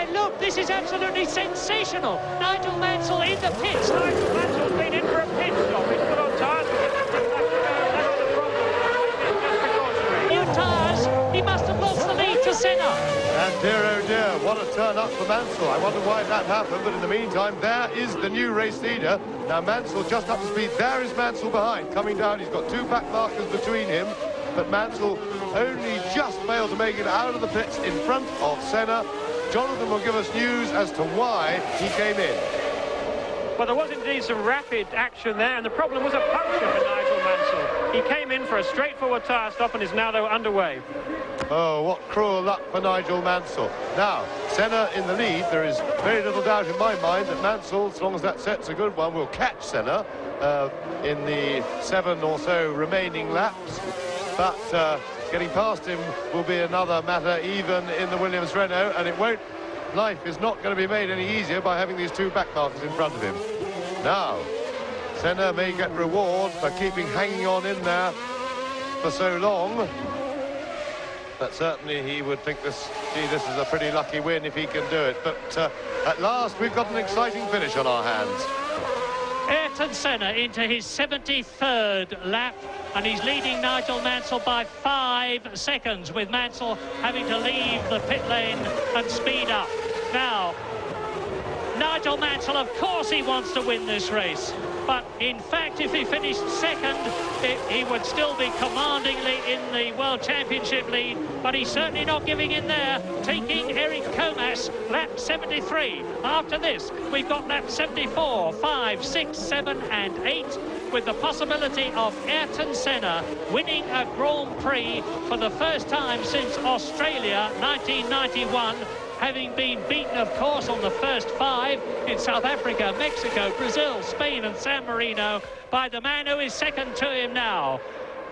And look, this is absolutely sensational. Nigel Mansell in the pits. Nigel Mansell's been in for a pit stop. He's put on tyres. New tyres. He must have lost the lead to Senna. And dear oh dear, what a turn up for Mansell. I wonder why that happened, but in the meantime, there is the new race leader. Now Mansell just up to speed. There is Mansell behind. Coming down, he's got two back markers between him, but Mansell only just failed to make it out of the pits in front of Senna. Jonathan will give us news as to why he came in. Well, there was indeed some rapid action there, and the problem was a puncture for Nigel Mansell. He came in for a straightforward tyre stop and is now underway. Oh, what cruel luck for Nigel Mansell. Now, Senna in the lead. There is very little doubt in my mind that Mansell, as long as that set's a good one, will catch Senna in the 7 or so remaining laps. But getting past him will be another matter even in the Williams Renault, and it won't. Life is not going to be made any easier by having these two back markers in front of him. Now, Senna may get reward for hanging on in there for so long. But certainly he would think this is a pretty lucky win if he can do it. But at last, we've got an exciting finish on our hands. Ayrton Senna into his 73rd lap, and he's leading Nigel Mansell by 5 seconds, with Mansell having to leave the pit lane and speed up. Now, Nigel Mansell, of course he wants to win this race, but in fact if he finished second he would still be commandingly in the World Championship lead, but he's certainly not giving in there, taking Eric Comas lap 73. After this we've got lap 74, 5, 6, 7 and 8, with the possibility of Ayrton Senna winning a Grand Prix for the first time since Australia 1991, having been beaten, of course, on the first 5 in South Africa, Mexico, Brazil, Spain and San Marino by the man who is second to him now.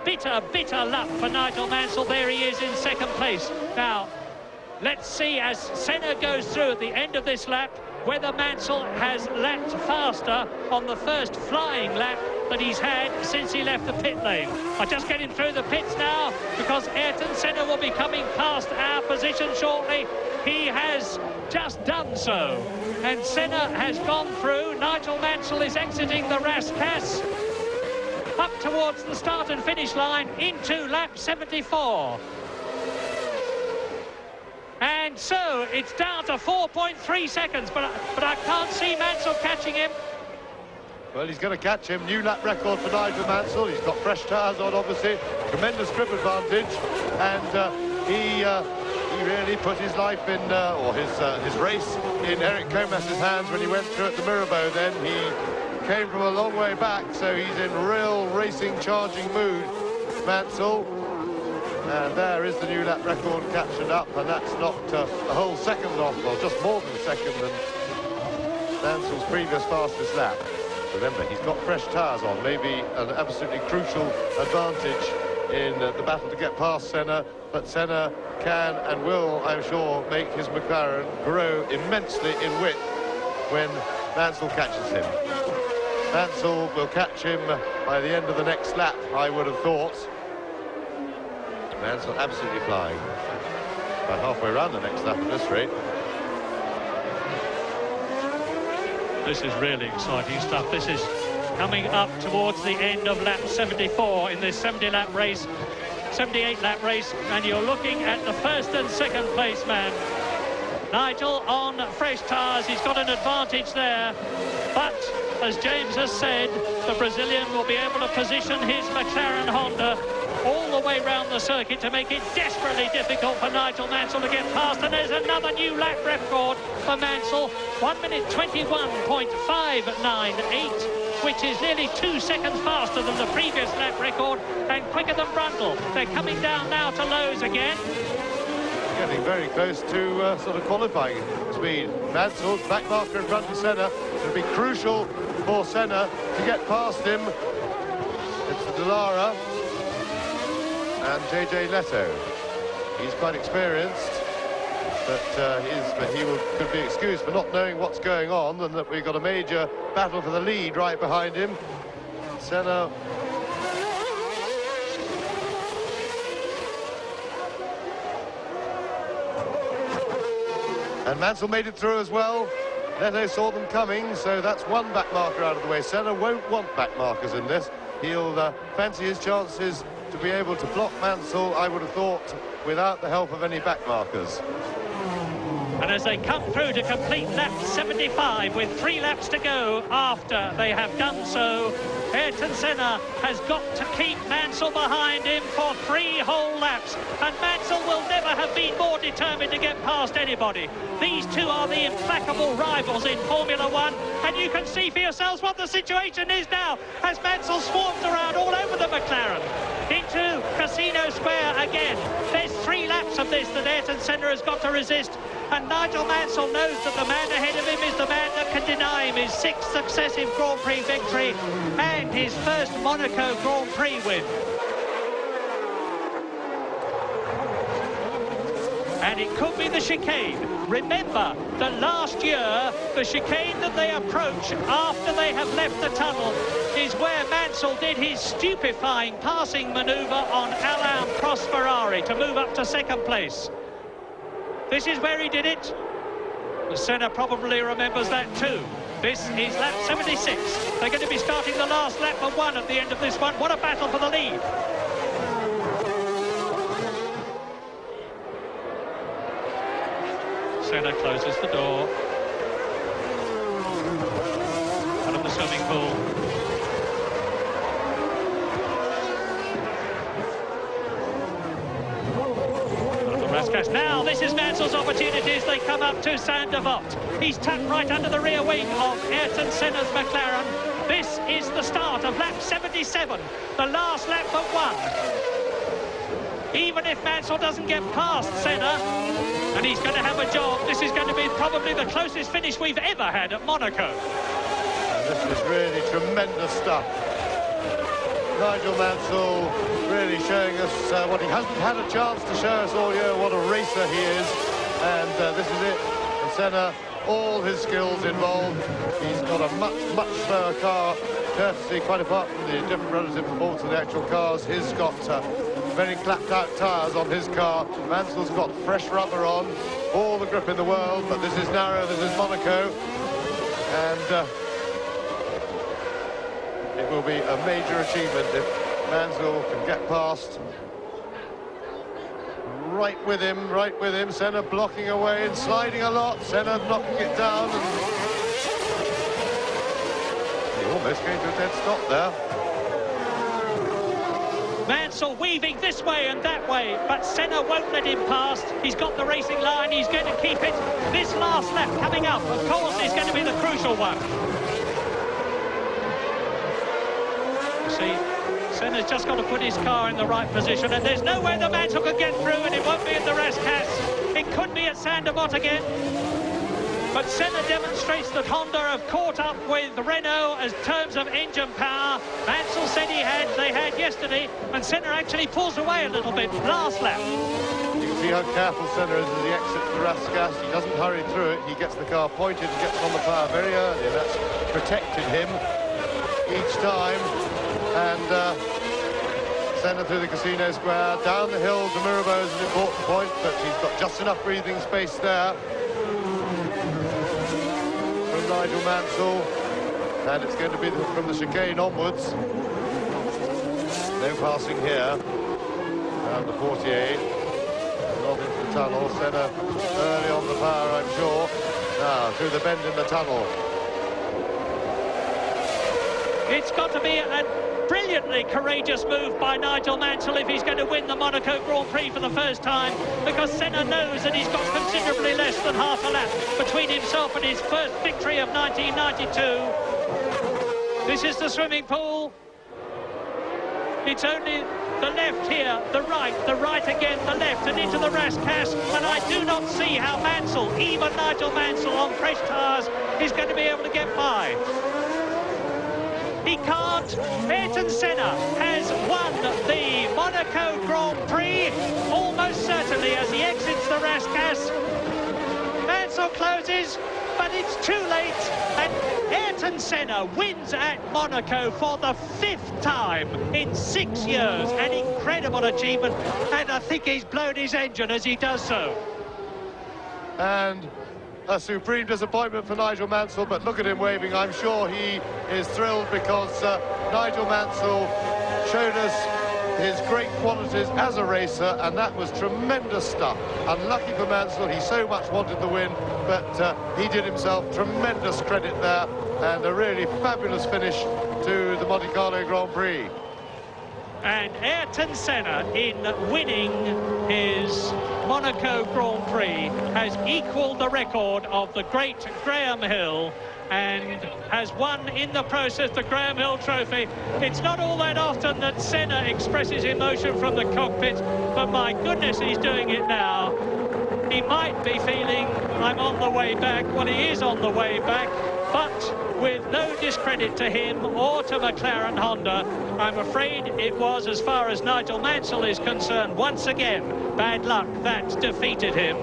Bitter, bitter luck for Nigel Mansell. There he is in second place. Now, let's see as Senna goes through at the end of this lap whether Mansell has lapped faster on the first flying lap that he's had since he left the pit lane. I'm just getting through the pits now because Ayrton Senna will be coming past our position shortly. He has just done so, and Senna has gone through. Nigel Mansell is exiting the Rascasse up towards the start and finish line into lap 74. And so it's down to 4.3 seconds, but I can't see Mansell catching him. Well, he's going to catch him. New lap record for Nigel Mansell. He's got fresh tyres on, obviously. Tremendous grip advantage. And he really put his life in, or his race in Eric Comas's hands when he went through at the Mirabeau. Then he came from a long way back, so he's in real racing, charging mood, Mansell. And there is the new lap record captured up, and that's knocked a whole second off, or just more than a second than Mansell's previous fastest lap. Remember, he's got fresh tyres on, maybe an absolutely crucial advantage in the battle to get past Senna, but Senna can and will, I'm sure, make his McLaren grow immensely in width when Mansell catches him. Mansell will catch him by the end of the next lap, I would have thought. Mansell absolutely flying. About halfway around the next lap at this rate. This is really exciting stuff. This is coming up towards the end of lap 74 in this 70-lap race, 78-lap race, and you're looking at the first and second place man. Nigel on fresh tyres, he's got an advantage there, but as James has said, the Brazilian will be able to position his McLaren Honda all the way round the circuit to make it desperately difficult for Nigel Mansell to get past. And there's another new lap record for Mansell, 1 minute 21.598, which is nearly 2 seconds faster than the previous lap record and quicker than Brundle. They're coming down now to lows again. Getting very close to sort of qualifying speed. Mansell's back marker in front of Senna. It'll be crucial for Senna to get past him. It's Dallara and JJ Leto. He's quite experienced, but he could be excused for not knowing what's going on, and that we've got a major battle for the lead right behind him. Senna And Mansell made it through as well. Neto saw them coming, so that's one back marker out of the way. Senna won't want back markers in this. He'll fancy his chances to be able to block Mansell, I would have thought, without the help of any back markers. And as they come through to complete lap 75 with 3 laps to go after they have done so, Ayrton Senna has got to keep Mansell behind him for 3 whole laps. And Mansell will never have been more determined to get past anybody. These two are the implacable rivals in Formula One. And you can see for yourselves what the situation is now as Mansell swarms around all over the McLaren. Into Casino Square again. There's 3 laps of this that Ayrton Senna has got to resist. And Nigel Mansell knows that the man ahead of him is the man that can deny him his 6th successive Grand Prix victory and his first Monaco Grand Prix win. And it could be the chicane. Remember that last year, the chicane that they approach after they have left the tunnel is where Mansell did his stupefying passing manoeuvre on Alain Prost Ferrari to move up to 2nd place. This is where he did it. Senna probably remembers that too. This is lap 76. They're going to be starting the last lap of 1 at the end of this one. What a battle for the lead. Senna closes the door. Out of the swimming pool. Now, this is Mansell's opportunity as they come up to Saint-Devote. He's tucked right under the rear wing of Ayrton Senna's McLaren. This is the start of lap 77, the last lap but 1. Even if Mansell doesn't get past Senna, and he's going to have a job, this is going to be probably the closest finish we've ever had at Monaco. This is really tremendous stuff. Nigel Mansell really showing us what he hasn't had a chance to show us all year, what a racer he is. And this is it. And Senna, all his skills involved. He's got a much slower car, courtesy, quite apart from the different relative performance of the actual cars. He's got very clapped out tyres on his car. Mansell's got fresh rubber on, all the grip in the world, but this is narrow, this is Monaco. And it will be a major achievement if Mansell can get past. Right with him, Senna blocking away and sliding a lot, Senna knocking it down. And he almost came to a dead stop there. Mansell weaving this way and that way, but Senna won't let him past. He's got the racing line, he's going to keep it. This last lap coming up, of course, is going to be the crucial one. See, Senna's just got to put his car in the right position, and there's no way the Mansell could get through, and it won't be at the Rascasse. It could be at Saint-Devote again. But Senna demonstrates that Honda have caught up with Renault as terms of engine power. Mansell said they had yesterday, and Senna actually pulls away a little bit last lap. You can see how careful Senna is as he exits the Rascasse. He doesn't hurry through it. He gets the car pointed and gets on the power very early, and that's protected him each time. And Senna through the Casino Square, down the hill to Mirabeau is an important point, but he's got just enough breathing space there from Nigel Mansell, and it's going to be from the chicane onwards. No passing here, down the Portier, not into the tunnel. Senna early on the power, I'm sure. Now through the bend in the tunnel. It's got to be a brilliantly courageous move by Nigel Mansell if he's going to win the Monaco Grand Prix for the first time, because Senna knows that he's got considerably less than half a lap between himself and his first victory of 1992. This is the swimming pool. It's only the left here, the right again, the left, and into the Rascasse. And I do not see how Mansell, even Nigel Mansell on fresh tyres, is going to be able to get by. He can't. Ayrton Senna has won the Monaco Grand Prix, almost certainly, as he exits the Rascasse. Mansell closes, but it's too late, and Ayrton Senna wins at Monaco for the 5th time in 6 years. An incredible achievement, and I think he's blown his engine as he does so. And a supreme disappointment for Nigel Mansell, but look at him waving. I'm sure he is thrilled because Nigel Mansell showed us his great qualities as a racer, and that was tremendous stuff. Unlucky for Mansell, he so much wanted the win, but he did himself tremendous credit there, and a really fabulous finish to the Monte Carlo Grand Prix. And Ayrton Senna, in winning his Monaco Grand Prix, has equalled the record of the great Graham Hill and has won in the process the Graham Hill Trophy. It's not all that often that Senna expresses emotion from the cockpit, but my goodness, he's doing it now. He might be feeling, I'm on the way back. Well, he is on the way back, but with no discredit to him or to McLaren Honda, I'm afraid it was, as far as Nigel Mansell is concerned, once again, bad luck that defeated him.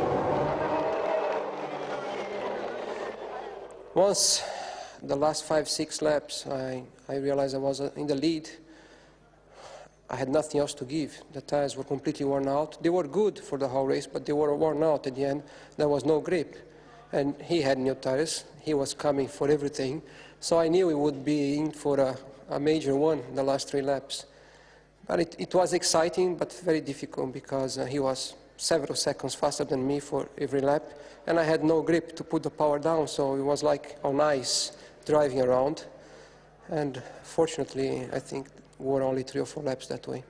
Once, the last 5-6 laps, I realized I was in the lead. I had nothing else to give. The tires were completely worn out. They were good for the whole race, but they were worn out at the end. There was no grip. And he had new tires. He was coming for everything. So I knew he would be in for a major one in the last 3 laps. But it was exciting, but very difficult, because he was several seconds faster than me for every lap. And I had no grip to put the power down, so it was like on ice driving around. And fortunately, I think we were only 3 or 4 laps that way.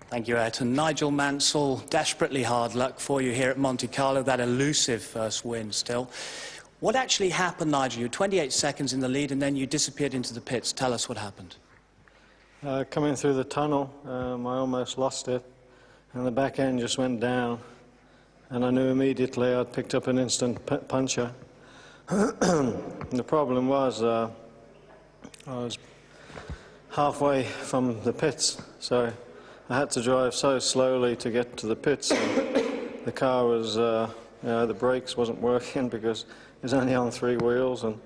Thank you, Ayrton. Nigel Mansell, desperately hard luck for you here at Monte Carlo, that elusive first win still. What actually happened, Nigel? You were 28 seconds in the lead and then you disappeared into the pits. Tell us what happened. Coming through the tunnel, I almost lost it, and the back end just went down. And I knew immediately I'd picked up an instant puncture. The problem was I was halfway from the pits, so I had to drive so slowly to get to the pits. The car was, the brakes wasn't working because it was only on 3 wheels, and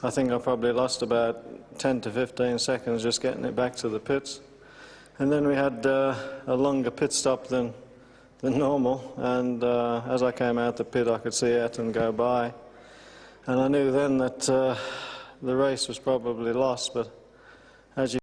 I think I probably lost about 10 to 15 seconds just getting it back to the pits. And then we had a longer pit stop than normal, and as I came out the pit I could see Ayrton go by, and I knew then that the race was probably lost, but as you